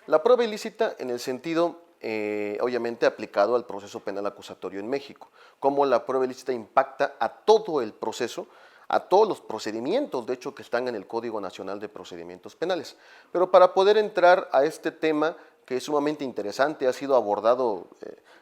La prueba ilícita en el sentido, obviamente, aplicado al proceso penal acusatorio en México. Cómo la prueba ilícita impacta a todo el proceso, a todos los procedimientos, de hecho, que están en el Código Nacional de Procedimientos Penales. Pero para poder entrar a este tema, que es sumamente interesante, ha sido abordado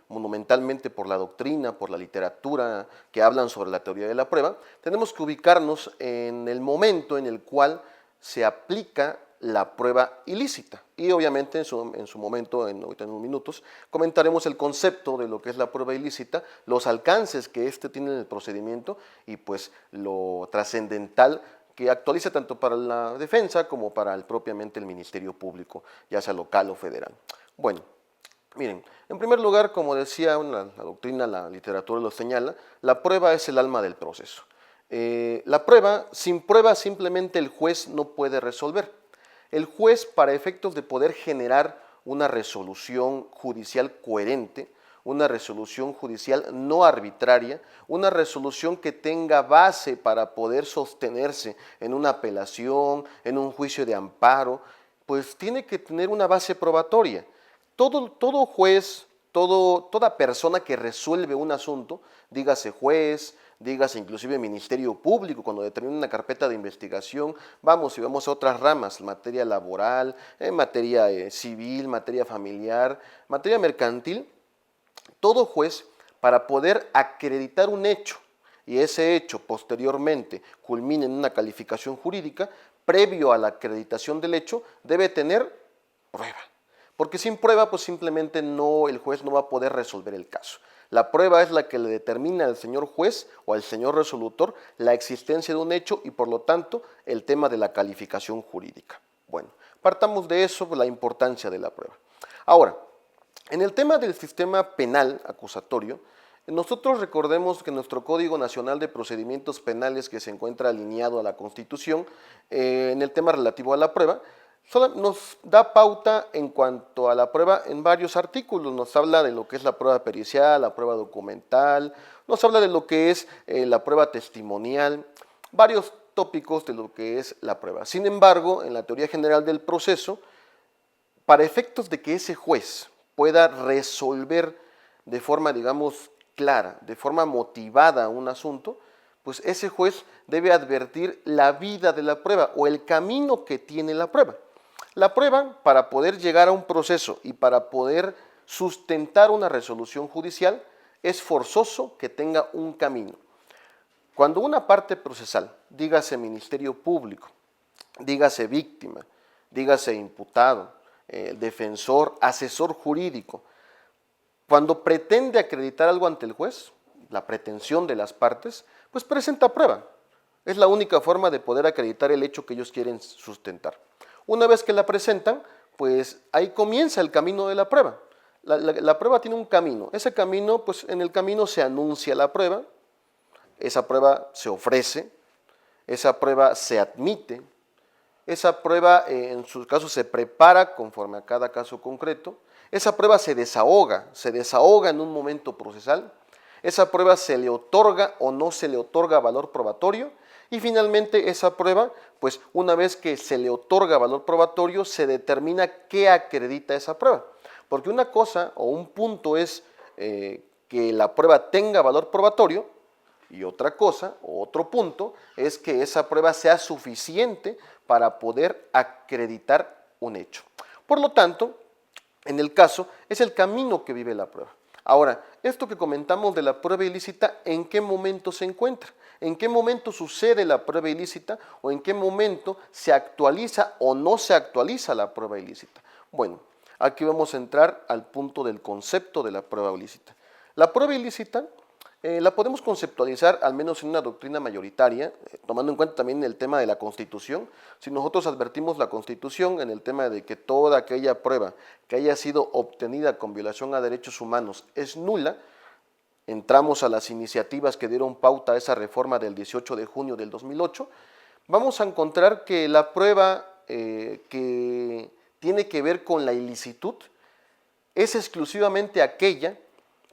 monumentalmente por la doctrina, por la literatura que hablan sobre la teoría de la prueba, tenemos que ubicarnos en el momento en el cual se aplica la prueba ilícita. Y obviamente en su momento, ahorita en unos minutos, comentaremos el concepto de lo que es la prueba ilícita, los alcances que éste tiene en el procedimiento y pues lo trascendental que actualiza tanto para la defensa como para propiamente el Ministerio Público, ya sea local o federal. Bueno, miren, en primer lugar, como decía la doctrina, la literatura lo señala, la prueba es el alma del proceso. La prueba, sin prueba simplemente el juez no puede resolver. El juez, para efectos de poder generar una resolución judicial coherente, una resolución judicial no arbitraria, una resolución que tenga base para poder sostenerse en una apelación, en un juicio de amparo, pues tiene que tener una base probatoria. Todo juez, toda persona que resuelve un asunto, dígase juez, dígase inclusive Ministerio Público, cuando determina una carpeta de investigación, vamos y vamos a otras ramas, materia laboral, materia civil, materia familiar, materia mercantil, todo juez, para poder acreditar un hecho y ese hecho posteriormente culmine en una calificación jurídica, previo a la acreditación del hecho, debe tener prueba. Porque sin prueba, pues simplemente el juez no va a poder resolver el caso. La prueba es la que le determina al señor juez o al señor resolutor la existencia de un hecho y por lo tanto el tema de la calificación jurídica. Bueno, partamos de eso, la importancia de la prueba. Ahora, en el tema del sistema penal acusatorio, nosotros recordemos que nuestro Código Nacional de Procedimientos Penales, que se encuentra alineado a la Constitución, en el tema relativo a la prueba, nos da pauta en cuanto a la prueba en varios artículos. Nos habla de lo que es la prueba pericial, la prueba documental, nos habla de lo que es la prueba testimonial, varios tópicos de lo que es la prueba. Sin embargo, en la teoría general del proceso, para efectos de que ese juez pueda resolver de forma, digamos, clara, de forma motivada un asunto, pues ese juez debe advertir la vida de la prueba o el camino que tiene la prueba. La prueba, para poder llegar a un proceso y para poder sustentar una resolución judicial, es forzoso que tenga un camino. Cuando una parte procesal, dígase Ministerio Público, dígase víctima, dígase imputado, defensor, asesor jurídico, cuando pretende acreditar algo ante el juez, la pretensión de las partes, pues presenta prueba. Es la única forma de poder acreditar el hecho que ellos quieren sustentar. Una vez que la presentan, pues ahí comienza el camino de la prueba. La prueba tiene un camino. Ese camino, pues en el camino se anuncia la prueba, esa prueba se ofrece, esa prueba se admite, esa prueba en su caso se prepara conforme a cada caso concreto, esa prueba se desahoga en un momento procesal, esa prueba se le otorga o no se le otorga valor probatorio y finalmente esa prueba, pues una vez que se le otorga valor probatorio, se determina qué acredita esa prueba. Porque una cosa o un punto es que la prueba tenga valor probatorio y otra cosa o otro punto es que esa prueba sea suficiente para poder acreditar un hecho. Por lo tanto, en el caso, es el camino que vive la prueba. Ahora, esto que comentamos de la prueba ilícita, ¿en qué momento se encuentra? ¿En qué momento sucede la prueba ilícita o en qué momento se actualiza o no se actualiza la prueba ilícita? Bueno, aquí vamos a entrar al punto del concepto de la prueba ilícita. La prueba ilícita la podemos conceptualizar, al menos en una doctrina mayoritaria, tomando en cuenta también el tema de la Constitución. Si nosotros advertimos la Constitución en el tema de que toda aquella prueba que haya sido obtenida con violación a derechos humanos es nula, entramos a las iniciativas que dieron pauta a esa reforma del 18 de junio del 2008, vamos a encontrar que la prueba que tiene que ver con la ilicitud es exclusivamente aquella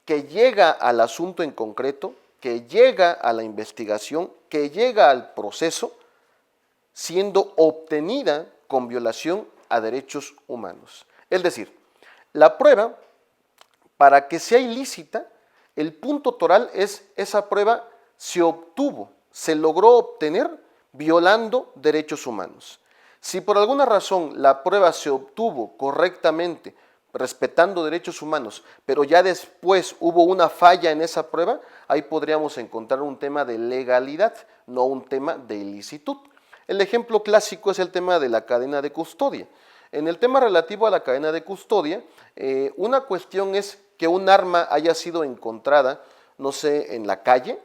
que llega al asunto en concreto, que llega a la investigación, que llega al proceso, siendo obtenida con violación a derechos humanos. Es decir, la prueba, para que sea ilícita, el punto toral es esa prueba se obtuvo, se logró obtener violando derechos humanos. Si por alguna razón la prueba se obtuvo correctamente, respetando derechos humanos, pero ya después hubo una falla en esa prueba, ahí podríamos encontrar un tema de legalidad, no un tema de ilicitud. El ejemplo clásico es el tema de la cadena de custodia. En el tema relativo a la cadena de custodia, una cuestión es que un arma haya sido encontrada, no sé, en la calle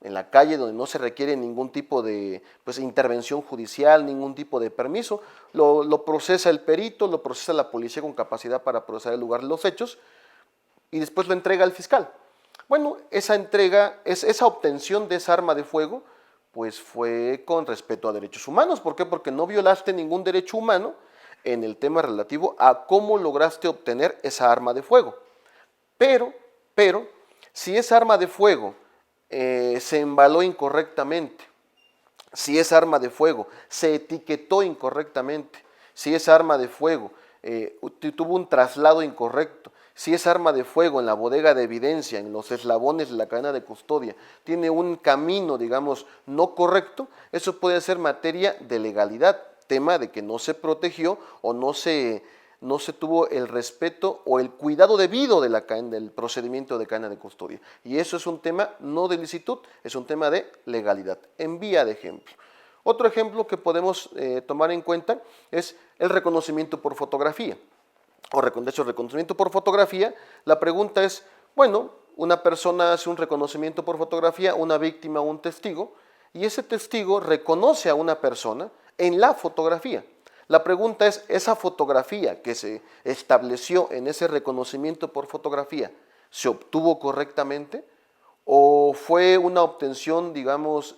donde no se requiere ningún tipo de intervención judicial, ningún tipo de permiso, lo procesa el perito, lo procesa la policía con capacidad para procesar el lugar de los hechos y después lo entrega al fiscal. Bueno, esa obtención de esa arma de fuego, pues fue con respeto a derechos humanos. ¿Por qué? Porque no violaste ningún derecho humano en el tema relativo a cómo lograste obtener esa arma de fuego. Pero, si esa arma de fuego se embaló incorrectamente, si esa arma de fuego se etiquetó incorrectamente, si esa arma de fuego tuvo un traslado incorrecto, si esa arma de fuego en la bodega de evidencia, en los eslabones de la cadena de custodia, tiene un camino, digamos, no correcto, eso puede ser materia de legalidad, tema de que no se protegió o no se tuvo el respeto o el cuidado debido del procedimiento de cadena de custodia. Y eso es un tema no de licitud, es un tema de legalidad, en vía de ejemplo. Otro ejemplo que podemos tomar en cuenta es el reconocimiento por fotografía. De hecho, el reconocimiento por fotografía, la pregunta es, bueno, una persona hace un reconocimiento por fotografía, una víctima o un testigo, y ese testigo reconoce a una persona en la fotografía. La pregunta es, ¿esa fotografía que se estableció en ese reconocimiento por fotografía se obtuvo correctamente o fue una obtención, digamos,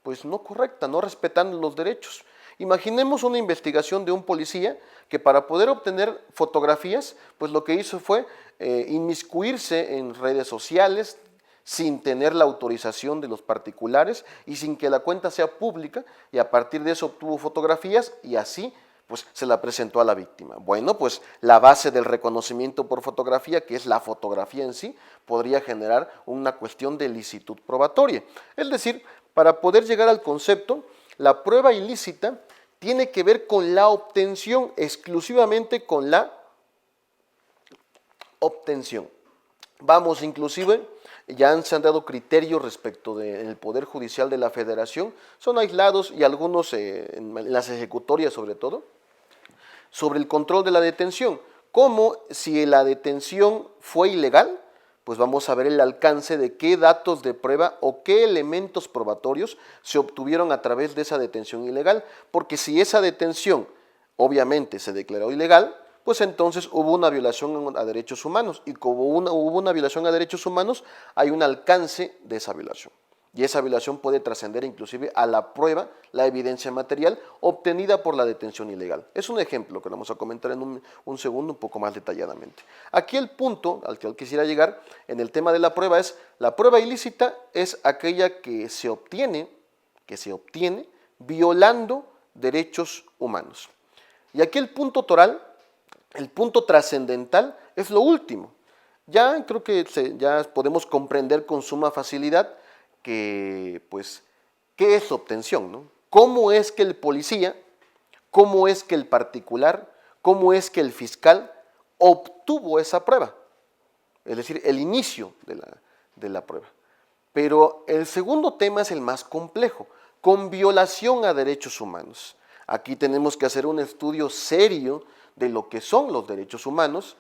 pues no correcta, no respetando los derechos? Imaginemos una investigación de un policía que para poder obtener fotografías, pues lo que hizo fue inmiscuirse en redes sociales, sin tener la autorización de los particulares y sin que la cuenta sea pública, y a partir de eso obtuvo fotografías y así pues se la presentó a la víctima. Bueno, pues la base del reconocimiento por fotografía, que es la fotografía en sí, podría generar una cuestión de licitud probatoria. Es decir, para poder llegar al concepto, la prueba ilícita tiene que ver con la obtención, exclusivamente con la obtención. Vamos, inclusive, ya se han dado criterios respecto del Poder Judicial de la Federación, son aislados y algunos en las ejecutorias sobre todo, sobre el control de la detención. Como si la detención fue ilegal, pues vamos a ver el alcance de qué datos de prueba o qué elementos probatorios se obtuvieron a través de esa detención ilegal, porque si esa detención obviamente se declaró ilegal, pues entonces hubo una violación a derechos humanos, y como hubo una violación a derechos humanos, hay un alcance de esa violación. Y esa violación puede trascender inclusive a la prueba, la evidencia material obtenida por la detención ilegal. Es un ejemplo que vamos a comentar en un segundo un poco más detalladamente. Aquí el punto al que quisiera llegar en el tema de la prueba es, la prueba ilícita es aquella que se obtiene violando derechos humanos. Y aquí el punto toral, el punto trascendental es lo último. Ya creo que ya podemos comprender con suma facilidad que, pues, ¿qué es obtención, no? ¿Cómo es que el policía, cómo es que el particular, cómo es que el fiscal obtuvo esa prueba? Es decir, el inicio de la prueba. Pero el segundo tema es el más complejo, con violación a derechos humanos. Aquí tenemos que hacer un estudio serio de lo que son los derechos humanos,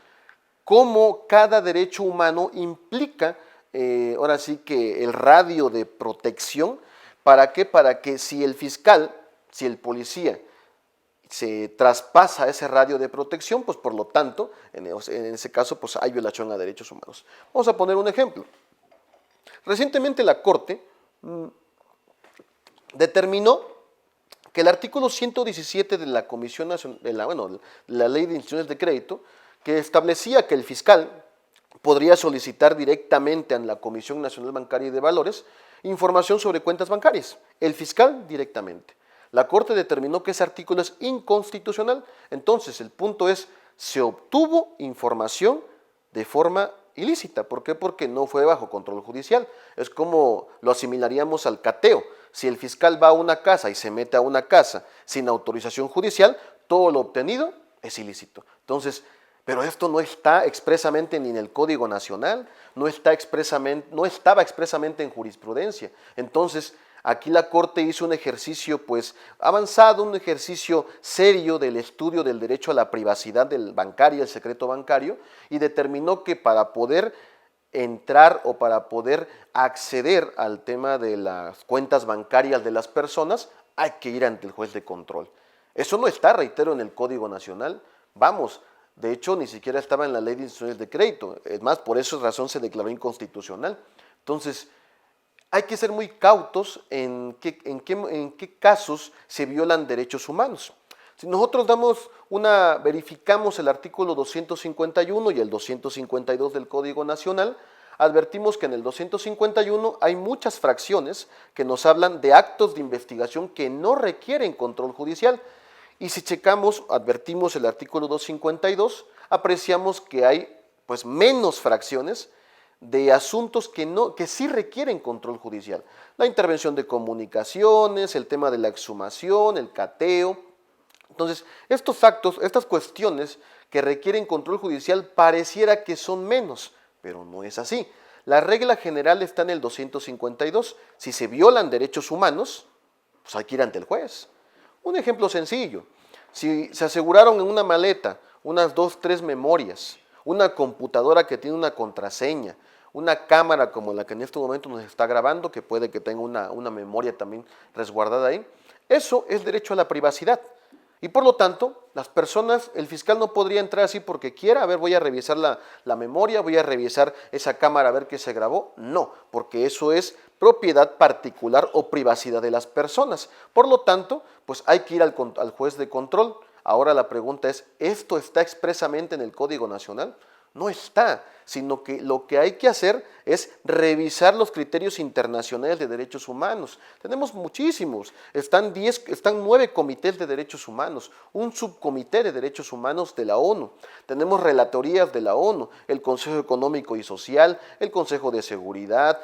cómo cada derecho humano implica, ahora sí que el radio de protección. ¿Para qué? Para que si el fiscal, si el policía se traspasa ese radio de protección, pues por lo tanto, en ese caso, pues hay violación a derechos humanos. Vamos a poner un ejemplo. Recientemente la Corte determinó que el artículo 117 de la Comisión Nacional, la Ley de Instituciones de Crédito, que establecía que el fiscal podría solicitar directamente a la Comisión Nacional Bancaria y de Valores información sobre cuentas bancarias, el fiscal directamente. La Corte determinó que ese artículo es inconstitucional. Entonces, el punto es, se obtuvo información de forma ilícita. ¿Por qué? Porque no fue bajo control judicial. Es como lo asimilaríamos al cateo. Si el fiscal va a una casa y se mete a una casa sin autorización judicial, todo lo obtenido es ilícito. Entonces, pero esto no está expresamente ni en el Código Nacional, no estaba expresamente en jurisprudencia. Entonces, aquí la Corte hizo un ejercicio pues avanzado, un ejercicio serio del estudio del derecho a la privacidad del bancario, el secreto bancario, y determinó que para poder entrar o para poder acceder al tema de las cuentas bancarias de las personas, hay que ir ante el juez de control. Eso no está, reitero, en el Código Nacional. Vamos, de hecho, ni siquiera estaba en la Ley de Instituciones de Crédito. Es más, por esa razón se declaró inconstitucional. Entonces, hay que ser muy cautos en qué casos se violan derechos humanos. Si nosotros verificamos el artículo 251 y el 252 del Código Nacional, advertimos que en el 251 hay muchas fracciones que nos hablan de actos de investigación que no requieren control judicial. Y si checamos, advertimos el artículo 252, apreciamos que hay pues menos fracciones de asuntos que sí requieren control judicial. La intervención de comunicaciones, el tema de la exhumación, el cateo. Entonces, estos actos, estas cuestiones que requieren control judicial pareciera que son menos, pero no es así. La regla general está en el 252. Si se violan derechos humanos, pues hay que ir ante el juez. Un ejemplo sencillo, si se aseguraron en una maleta unas 2, 3 memorias, una computadora que tiene una contraseña, una cámara como la que en este momento nos está grabando, que puede que tenga una memoria también resguardada ahí, eso es derecho a la privacidad. Y por lo tanto, las personas, el fiscal no podría entrar así porque quiera, a ver, voy a revisar la memoria, voy a revisar esa cámara a ver qué se grabó. No, porque eso es propiedad particular o privacidad de las personas. Por lo tanto, pues hay que ir al juez de control. Ahora la pregunta es, ¿esto está expresamente en el Código Nacional? No está, sino que lo que hay que hacer es revisar los criterios internacionales de derechos humanos. Tenemos muchísimos, están 9 comités de derechos humanos, un subcomité de derechos humanos de la ONU, tenemos relatorías de la ONU, el Consejo Económico y Social, el Consejo de Seguridad,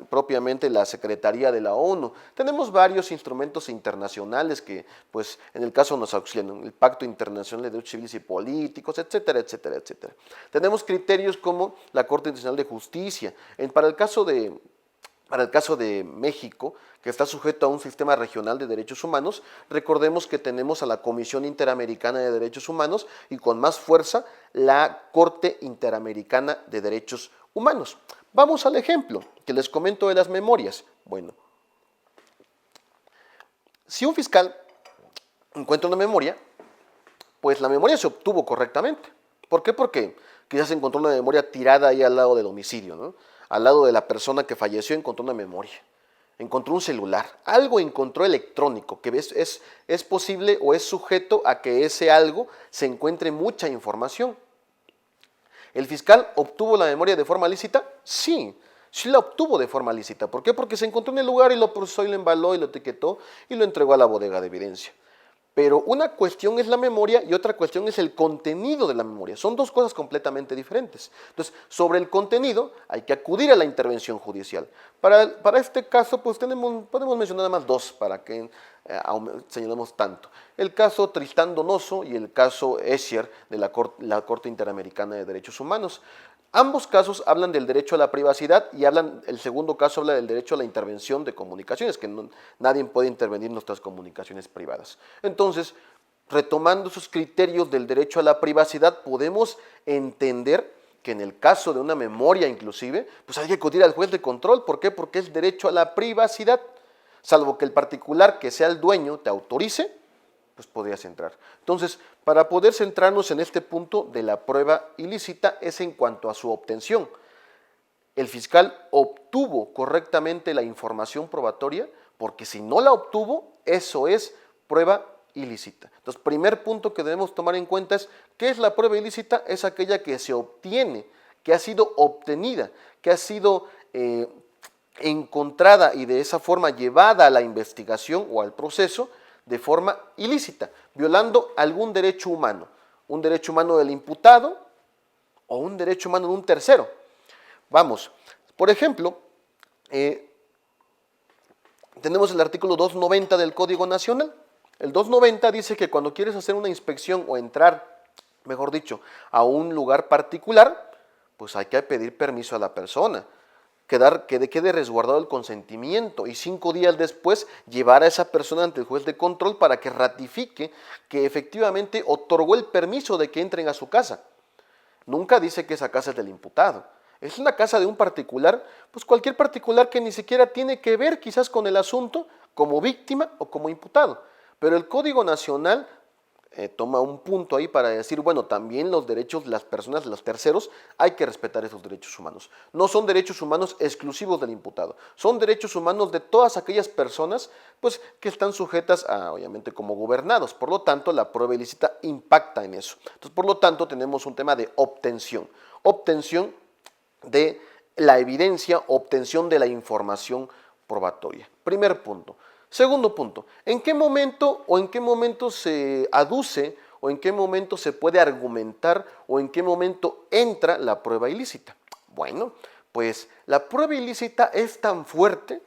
propiamente la Secretaría de la ONU. Tenemos varios instrumentos internacionales que, pues, en el caso nos auxilian, el Pacto Internacional de Derechos Civiles y Políticos, etcétera, etcétera, etcétera. Tenemos criterios como la Corte Internacional de Justicia. Para el caso de México, que está sujeto a un sistema regional de derechos humanos, recordemos que tenemos a la Comisión Interamericana de Derechos Humanos y con más fuerza la Corte Interamericana de Derechos Humanos. Vamos al ejemplo que les comento de las memorias. Bueno, si un fiscal encuentra una memoria, pues la memoria se obtuvo correctamente. ¿Por qué? Porque quizás encontró una memoria tirada ahí al lado del homicidio, ¿no? Al lado de la persona que falleció encontró una memoria, encontró un celular, algo encontró electrónico, que es posible o es sujeto a que ese algo se encuentre mucha información. ¿El fiscal obtuvo la memoria de forma lícita? Sí, sí la obtuvo de forma lícita. ¿Por qué? Porque se encontró en el lugar y lo procesó y lo embaló y lo etiquetó y lo entregó a la bodega de evidencia. Pero una cuestión es la memoria y otra cuestión es el contenido de la memoria. Son dos cosas completamente diferentes. Entonces, sobre el contenido hay que acudir a la intervención judicial. Para este caso, pues podemos mencionar nada más dos para que señalemos tanto. El caso Tristán Donoso y el caso Escher de la Corte Interamericana de Derechos Humanos. Ambos casos hablan del derecho a la privacidad y el segundo caso habla del derecho a la intervención de comunicaciones, que nadie puede intervenir en nuestras comunicaciones privadas. Entonces, retomando esos criterios del derecho a la privacidad, podemos entender que en el caso de una memoria inclusive, pues hay que acudir al juez de control. ¿Por qué? Porque es derecho a la privacidad. Salvo que el particular que sea el dueño te autorice, pues podrías entrar. Entonces, para poder centrarnos en este punto de la prueba ilícita es en cuanto a su obtención. El fiscal obtuvo correctamente la información probatoria, porque si no la obtuvo, eso es prueba ilícita. Entonces, primer punto que debemos tomar en cuenta es, ¿qué es la prueba ilícita? Es aquella que se obtiene, que ha sido obtenida, que ha sido encontrada y de esa forma llevada a la investigación o al proceso de forma ilícita, violando algún derecho humano. un derecho humano del imputado o un derecho humano de un tercero. Vamos, por ejemplo, tenemos el artículo 290 del Código Nacional. El 290 dice que cuando quieres hacer una inspección o entrar, mejor dicho, a un lugar particular, pues hay que pedir permiso a la persona, que quede resguardado el consentimiento y 5 días después llevar a esa persona ante el juez de control para que ratifique que efectivamente otorgó el permiso de que entren a su casa. Nunca dice que esa casa es del imputado. Es una casa de un particular, pues cualquier particular que ni siquiera tiene que ver quizás con el asunto como víctima o como imputado. Pero el Código Nacional toma un punto ahí para decir, bueno, también los derechos de las personas, de los terceros, hay que respetar esos derechos humanos. No son derechos humanos exclusivos del imputado, son derechos humanos de todas aquellas personas pues, que están sujetas a, obviamente, como gobernados. Por lo tanto, la prueba ilícita impacta en eso. Entonces, por lo tanto, tenemos un tema de obtención de la evidencia, obtención de la información probatoria. Primer punto. Segundo punto, ¿en qué momento se aduce o en qué momento se puede argumentar o en qué momento entra la prueba ilícita? Bueno, pues la prueba ilícita es tan fuerte,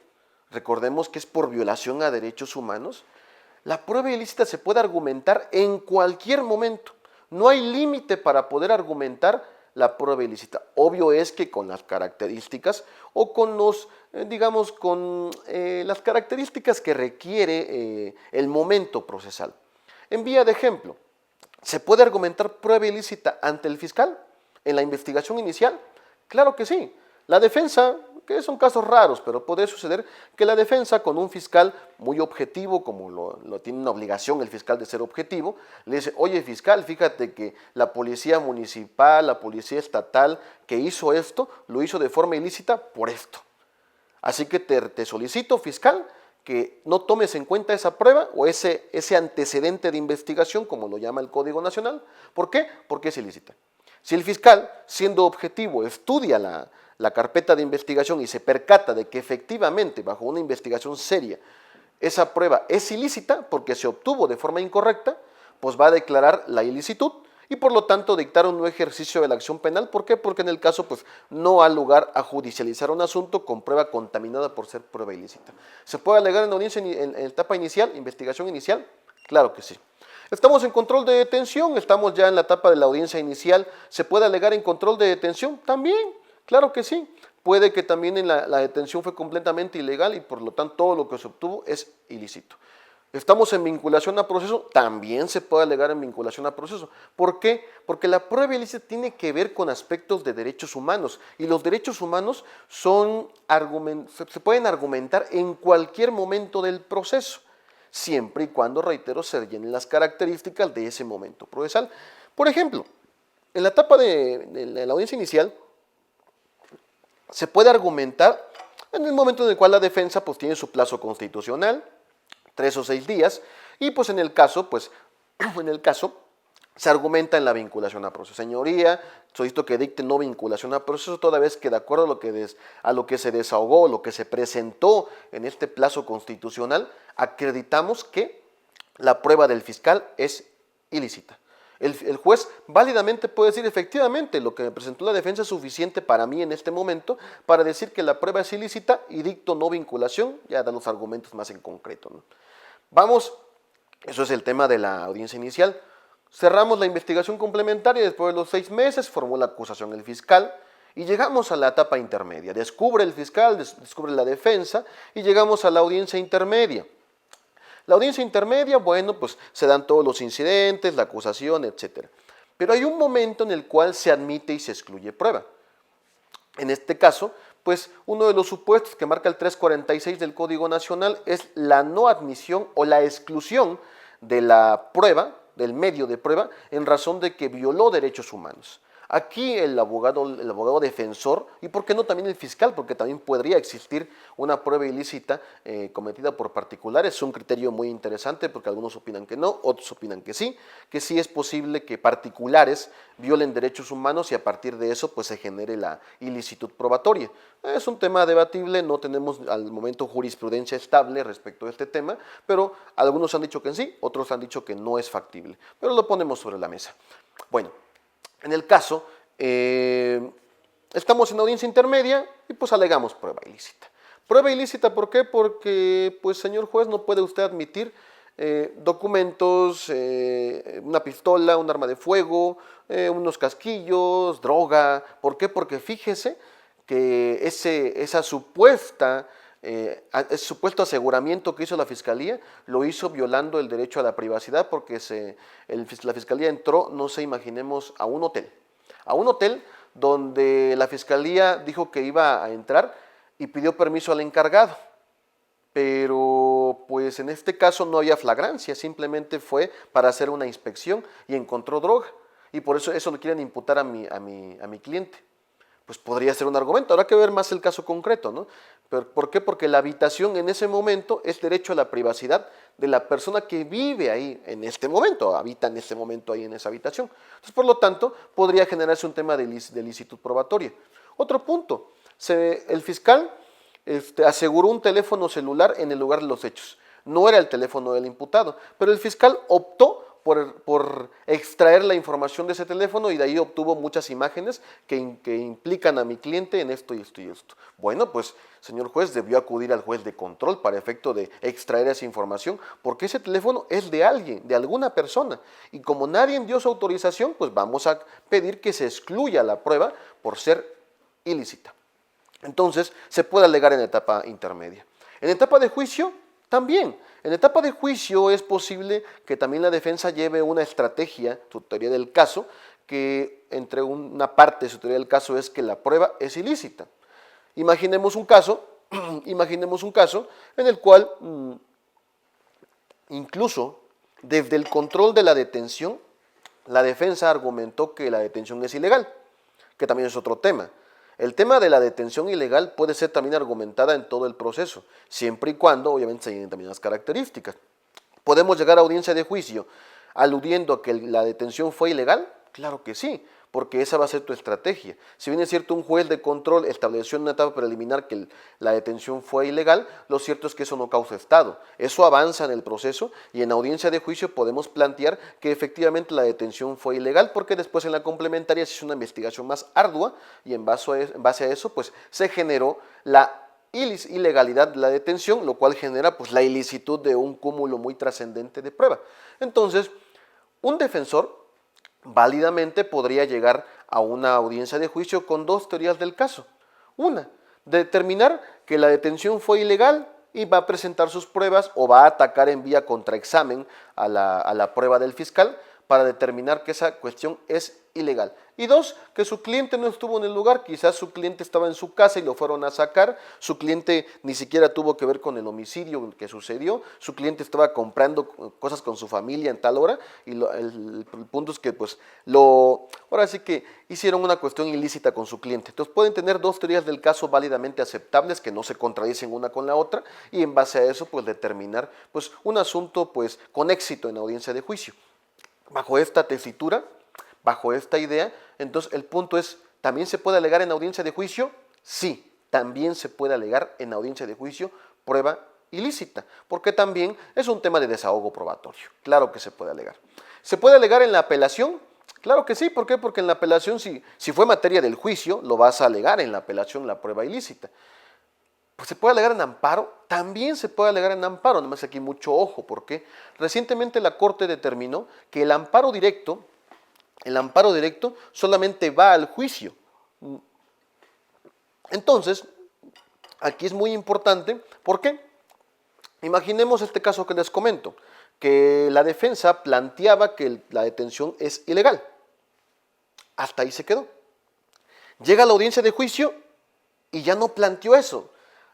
recordemos que es por violación a derechos humanos, la prueba ilícita se puede argumentar en cualquier momento. No hay límite para poder argumentar la prueba ilícita. Obvio es que con las características o con los, digamos, con las características que requiere el momento procesal. En vía de ejemplo, ¿se puede argumentar prueba ilícita ante el fiscal en la investigación inicial? Claro que sí. La defensa, que son casos raros, pero puede suceder que la defensa con un fiscal muy objetivo, como lo tiene una obligación el fiscal de ser objetivo, le dice, oye fiscal, fíjate que la policía municipal, la policía estatal que hizo esto, lo hizo de forma ilícita por esto. Así que te solicito, fiscal, que no tomes en cuenta esa prueba o ese antecedente de investigación, como lo llama el Código Nacional. ¿Por qué? Porque es ilícita. Si el fiscal, siendo objetivo, estudia la carpeta de investigación y se percata de que efectivamente, bajo una investigación seria, esa prueba es ilícita porque se obtuvo de forma incorrecta, pues va a declarar la ilicitud y por lo tanto dictar un no ejercicio de la acción penal. ¿Por qué? Porque en el caso pues, no ha lugar a judicializar un asunto con prueba contaminada por ser prueba ilícita. ¿Se puede alegar en la audiencia en etapa inicial, investigación inicial? Claro que sí. Estamos en control de detención, estamos ya en la etapa de la audiencia inicial. ¿Se puede alegar en control de detención? También, claro que sí. Puede que también la detención fue completamente ilegal y por lo tanto todo lo que se obtuvo es ilícito. Estamos en vinculación a proceso, también se puede alegar en vinculación a proceso. ¿Por qué? Porque la prueba ilícita tiene que ver con aspectos de derechos humanos y los derechos humanos se pueden argumentar en cualquier momento del proceso, siempre y cuando, reitero, se llenen las características de ese momento procesal. Por ejemplo, en la etapa de la audiencia inicial, se puede argumentar en el momento en el cual la defensa pues, tiene su plazo constitucional, 3 o 6 días, y pues en el caso se argumenta en la vinculación a proceso. Señoría, solicito que dicte no vinculación a proceso, toda vez que de acuerdo a lo que se desahogó, lo que se presentó en este plazo constitucional, acreditamos que la prueba del fiscal es ilícita. El juez válidamente puede decir, efectivamente, lo que me presentó la defensa es suficiente para mí en este momento para decir que la prueba es ilícita y dicto no vinculación, ya dan los argumentos más en concreto, ¿no? Vamos, eso es el tema de la audiencia inicial. Cerramos la investigación complementaria, después de los 6 meses formó la acusación el fiscal y llegamos a la etapa intermedia. Descubre el fiscal, descubre la defensa y llegamos a la audiencia intermedia. La audiencia intermedia, bueno, pues se dan todos los incidentes, la acusación, etc. Pero hay un momento en el cual se admite y se excluye prueba. En este caso, pues uno de los supuestos que marca el 346 del Código Nacional es la no admisión o la exclusión de la prueba, del medio de prueba, en razón de que violó derechos humanos. Aquí el abogado defensor, y por qué no también el fiscal, porque también podría existir una prueba ilícita cometida por particulares, es un criterio muy interesante porque algunos opinan que no, otros opinan que sí es posible que particulares violen derechos humanos y a partir de eso pues se genere la ilicitud probatoria. Es un tema debatible, no tenemos al momento jurisprudencia estable respecto a este tema, pero algunos han dicho que sí, otros han dicho que no es factible, pero lo ponemos sobre la mesa. Bueno, en el caso, estamos en audiencia intermedia y pues alegamos prueba ilícita. Prueba ilícita, ¿por qué? Porque, pues, señor juez, no puede usted admitir documentos, una pistola, un arma de fuego, unos casquillos, droga. ¿Por qué? Porque fíjese que ese supuesto aseguramiento que hizo la Fiscalía lo hizo violando el derecho a la privacidad porque la Fiscalía entró, no sé, imaginemos, a un hotel donde la Fiscalía dijo que iba a entrar y pidió permiso al encargado, pero pues en este caso no había flagrancia, simplemente fue para hacer una inspección y encontró droga, y por eso lo quieren imputar a mi cliente. Pues podría ser un argumento, habrá que ver más el caso concreto, ¿no? Pero, ¿por qué? Porque la habitación en ese momento es derecho a la privacidad de la persona que vive ahí en este momento, habita en este momento ahí en esa habitación. Entonces, por lo tanto, podría generarse un tema de licitud probatoria. Otro punto, el fiscal aseguró un teléfono celular en el lugar de los hechos. No era el teléfono del imputado, pero el fiscal optó por extraer la información de ese teléfono y de ahí obtuvo muchas imágenes que implican a mi cliente en esto y esto y esto. Bueno, pues, señor juez, debió acudir al juez de control para efecto de extraer esa información, porque ese teléfono es de alguien, de alguna persona, y como nadie dio su autorización, pues vamos a pedir que se excluya la prueba por ser ilícita. Entonces, se puede alegar en etapa intermedia. En etapa de juicio, también. En etapa de juicio es posible que también la defensa lleve una estrategia, su teoría del caso, que entre una parte de su teoría del caso es que la prueba es ilícita. Imaginemos un caso en el cual incluso desde el control de la detención, la defensa argumentó que la detención es ilegal, que también es otro tema. El tema de la detención ilegal puede ser también argumentada en todo el proceso, siempre y cuando, obviamente, se tienen también las características. ¿Podemos llegar a audiencia de juicio aludiendo a que la detención fue ilegal? Claro que sí, porque esa va a ser tu estrategia. Si bien es cierto, un juez de control estableció en una etapa preliminar que la detención fue ilegal, lo cierto es que eso no causa estado. Eso avanza en el proceso y en audiencia de juicio podemos plantear que efectivamente la detención fue ilegal, porque después en la complementaria se hizo una investigación más ardua y en base a eso pues se generó la ilegalidad de la detención, lo cual genera pues la ilicitud de un cúmulo muy trascendente de prueba. Entonces, un defensor válidamente podría llegar a una audiencia de juicio con dos teorías del caso. Una, determinar que la detención fue ilegal y va a presentar sus pruebas o va a atacar en vía contraexamen a la prueba del fiscal para determinar que esa cuestión es ilegal. Y dos, que su cliente no estuvo en el lugar, quizás su cliente estaba en su casa y lo fueron a sacar, su cliente ni siquiera tuvo que ver con el homicidio que sucedió, su cliente estaba comprando cosas con su familia en tal hora y el punto es que pues ahora sí que hicieron una cuestión ilícita con su cliente. Entonces pueden tener dos teorías del caso válidamente aceptables que no se contradicen una con la otra y en base a eso pues determinar pues un asunto pues con éxito en audiencia de juicio. Bajo esta tesitura, bajo esta idea, entonces el punto es, ¿también se puede alegar en audiencia de juicio? Sí, también se puede alegar en audiencia de juicio prueba ilícita, porque también es un tema de desahogo probatorio. Claro que se puede alegar. ¿Se puede alegar en la apelación? Claro que sí, ¿por qué? Porque en la apelación, si fue materia del juicio, lo vas a alegar en la apelación la prueba ilícita. Pues se puede alegar en amparo, también se puede alegar en amparo, además aquí mucho ojo, porque recientemente la Corte determinó que el amparo directo solamente va al juicio. Entonces, aquí es muy importante, ¿por qué? Imaginemos este caso que les comento, que la defensa planteaba que la detención es ilegal. Hasta ahí se quedó. Llega a la audiencia de juicio y ya no planteó eso.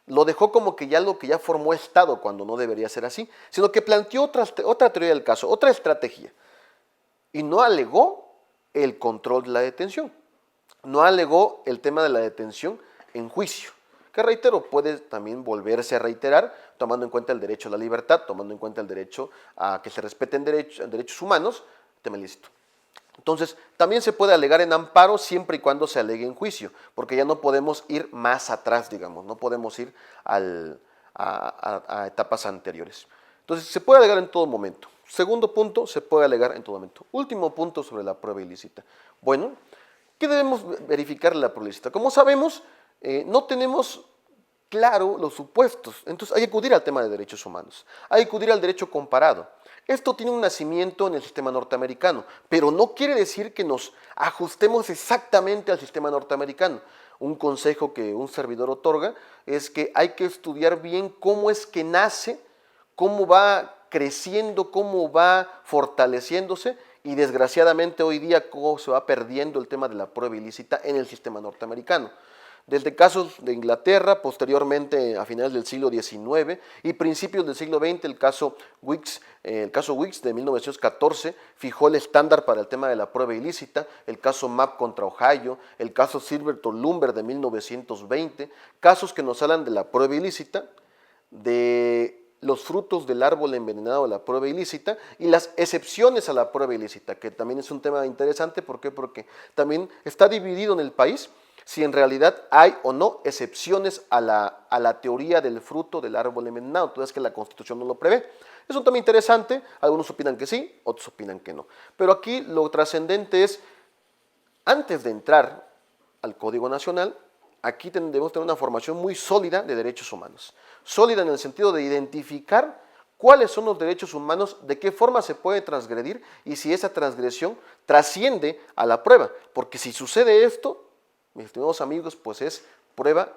Lo dejó como que ya lo que ya formó Estado, cuando no debería ser así, sino que planteó otra teoría del caso, otra estrategia. Y no alegó el control de la detención. No alegó el tema de la detención en juicio, que reitero, puede también volverse a reiterar, tomando en cuenta el derecho a la libertad, tomando en cuenta el derecho a que se respeten derechos humanos, tema ilícito. Entonces, también se puede alegar en amparo siempre y cuando se alegue en juicio, porque ya no podemos ir más atrás, digamos, no podemos ir a etapas anteriores. Entonces, se puede alegar en todo momento. Segundo punto, se puede alegar en todo momento. Último punto sobre la prueba ilícita. Bueno, ¿qué debemos verificar en la prueba ilícita? Como sabemos, no tenemos claro los supuestos, entonces hay que acudir al tema de derechos humanos, hay que acudir al derecho comparado. Esto tiene un nacimiento en el sistema norteamericano, pero no quiere decir que nos ajustemos exactamente al sistema norteamericano. Un consejo que un servidor otorga es que hay que estudiar bien cómo es que nace, cómo va creciendo, cómo va fortaleciéndose y desgraciadamente hoy día cómo se va perdiendo el tema de la prueba ilícita en el sistema norteamericano. Desde casos de Inglaterra, posteriormente a finales del siglo XIX y principios del siglo XX, el caso Weeks de 1914 fijó el estándar para el tema de la prueba ilícita, el caso Mapp contra Ohio, el caso Silverton-Lumber de 1920, casos que nos hablan de la prueba ilícita, de los frutos del árbol envenenado de la prueba ilícita y las excepciones a la prueba ilícita, que también es un tema interesante. ¿Por qué? Porque también está dividido en el país si en realidad hay o no excepciones a la teoría del fruto del árbol envenenado, entonces que la Constitución no lo prevé. Es un tema interesante, algunos opinan que sí, otros opinan que no. Pero aquí lo trascendente es, antes de entrar al Código Nacional, aquí debemos tener una formación muy sólida de derechos humanos. Sólida en el sentido de identificar cuáles son los derechos humanos, de qué forma se puede transgredir y si esa transgresión trasciende a la prueba. Porque si sucede esto, mis estimados amigos, pues es prueba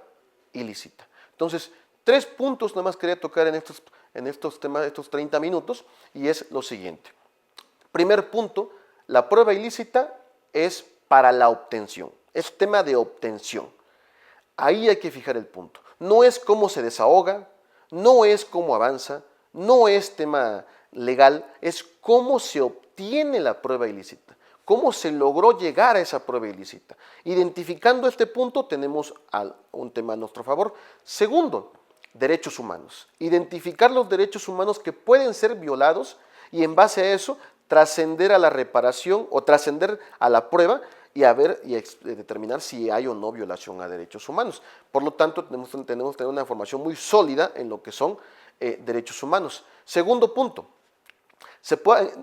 ilícita. Entonces, 3 puntos nada más quería tocar en estos temas, estos 30 minutos, y es lo siguiente. Primer punto, la prueba ilícita es para la obtención, es tema de obtención. Ahí hay que fijar el punto. No es cómo se desahoga, no es cómo avanza, no es tema legal, es cómo se obtiene la prueba ilícita, cómo se logró llegar a esa prueba ilícita. Identificando este punto tenemos un tema a nuestro favor. Segundo, derechos humanos. Identificar los derechos humanos que pueden ser violados y en base a eso trascender a la reparación o trascender a la prueba y determinar si hay o no violación a derechos humanos. Por lo tanto, tenemos que tener una información muy sólida en lo que son derechos humanos. Segundo punto,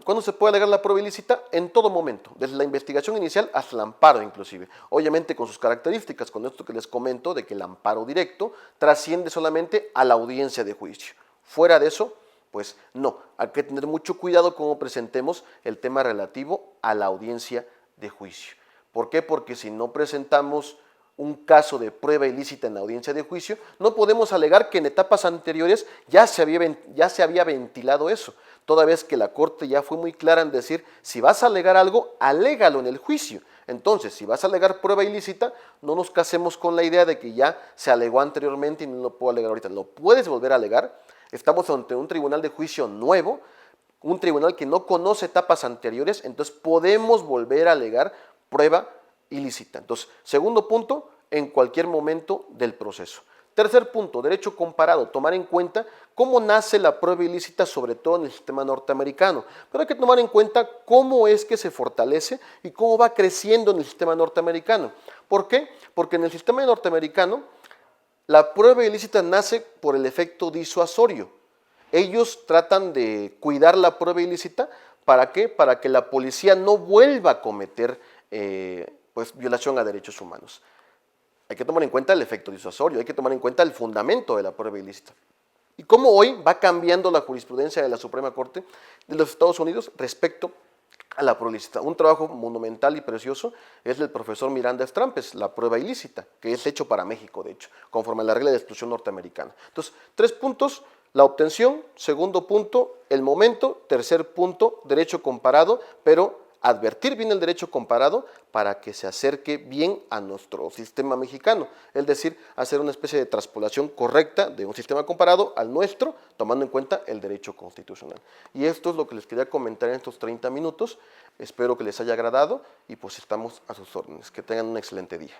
¿cuándo se puede alegar la prueba ilícita? En todo momento, desde la investigación inicial hasta el amparo inclusive. Obviamente con sus características, con esto que les comento de que el amparo directo trasciende solamente a la audiencia de juicio. Fuera de eso, pues no, hay que tener mucho cuidado cómo presentemos el tema relativo a la audiencia de juicio. ¿Por qué? Porque si no presentamos un caso de prueba ilícita en la audiencia de juicio, no podemos alegar que en etapas anteriores ya se había ventilado eso, toda vez que la Corte ya fue muy clara en decir, si vas a alegar algo, alégalo en el juicio. Entonces, si vas a alegar prueba ilícita, no nos casemos con la idea de que ya se alegó anteriormente y no lo puedo alegar ahorita. Lo puedes volver a alegar. Estamos ante un tribunal de juicio nuevo, un tribunal que no conoce etapas anteriores, entonces podemos volver a alegar prueba ilícita. Entonces, segundo punto, en cualquier momento del proceso. Tercer punto, derecho comparado, tomar en cuenta cómo nace la prueba ilícita, sobre todo en el sistema norteamericano. Pero hay que tomar en cuenta cómo es que se fortalece y cómo va creciendo en el sistema norteamericano. ¿Por qué? Porque en el sistema norteamericano la prueba ilícita nace por el efecto disuasorio. Ellos tratan de cuidar la prueba ilícita, ¿para qué? Para que la policía no vuelva a cometer violación a derechos humanos. Hay que tomar en cuenta el efecto disuasorio, hay que tomar en cuenta el fundamento de la prueba ilícita. Y cómo hoy va cambiando la jurisprudencia de la Suprema Corte de los Estados Unidos respecto a la prueba ilícita. Un trabajo monumental y precioso es del profesor Miranda Strampes, la prueba ilícita, que es hecho para México, de hecho, conforme a la regla de exclusión norteamericana. Entonces, 3 puntos, la obtención, segundo punto, el momento, tercer punto, derecho comparado, pero advertir bien el derecho comparado para que se acerque bien a nuestro sistema mexicano, es decir, hacer una especie de transpolación correcta de un sistema comparado al nuestro, tomando en cuenta el derecho constitucional. Y esto es lo que les quería comentar en estos 30 minutos, espero que les haya agradado y pues estamos a sus órdenes, que tengan un excelente día.